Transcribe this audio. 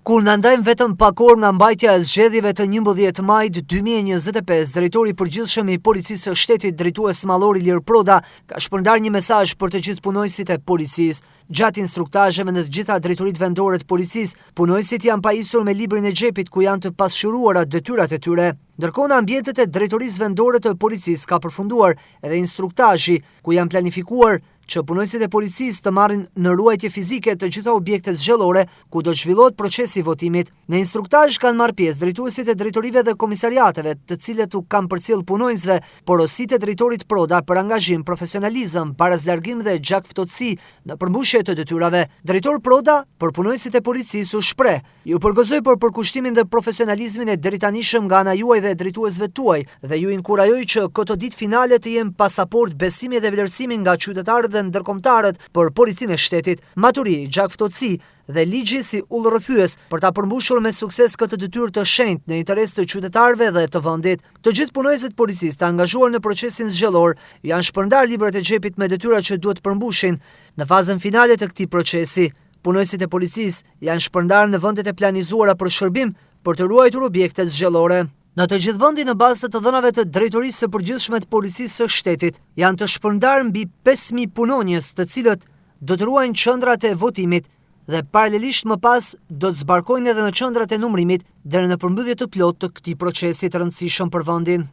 Kur na ndajmë vetëm pak orë nga mbajtja e zgjedhjeve të 11 majit 2025, drejtori i përgjithshëm i Policisë së Shtetit, drejtues mallor Ilir Proda, ka shpërndarë një mesazh për të gjithë punojësit e policisë. Gjatë instruktazheve në të gjitha drejtoritë vendore të policisë, punojësit janë pajisur me librin e xhepit ku janë të pasqyruara detyrat e tyre. Ndërkohë në ambientet e drejtorisë vendore të policisë ka përfunduar edhe instruktazhi ku janë planifikuar që punojësit e policisë të marrin në ruajtje fizike të gjitha objektet zgjedhore ku do të zhvillohet procesi i votimit. Në instruktazh kanë marrë pjesë drejtuesit e drejtorive dhe komisariateve, të cilët u kanë përcjell punojësve porositë e drejtorit Proda për angazhim, profesionalizëm, parazlargim dhe gjakftotësi në përmbushje të detyrave. Drejtori Proda për punojësit e policisë u shpreh: "Ju përgëzoj për përkushtimin dhe profesionalizmin e deritanishëm nga ana juaj dhe drejtuesve tuaj dhe ju inkurajoj që këto ditë finale të jenë pasaport besimi dhe vlerësimi nga qytetarët dhe ndërkombëtarët për policinë e shtetit, maturi, gjakftotësi dhe ligji si udhërrëfyes për ta përmbushur me sukses këtë detyrë të shenjtë në interes të qytetarëve dhe të vendit. Të gjithë punojësit policisë të angazhuar në procesin zgjedhor janë shpërndarë librat e xhepit me detyrat që duhet përmbushin në fazën finale të këtij procesi. Punojësit e policisë janë shpërndarë në vendet e planizuara për shërbim për të ruajtur objektet zgjedhore. Në të gjithë vendin në bazë të dhënave të drejtorisë së përgjithshme të policisë së shtetit, janë të shpërndarë mbi 5.000 punonjës, të cilët do të ruajnë qendrat e votimit dhe paralelisht më pas do të zbarkojnë edhe në qendrat e numërimit deri në përmbytje të plotë të këtij procesi të rëndësishëm për vendin.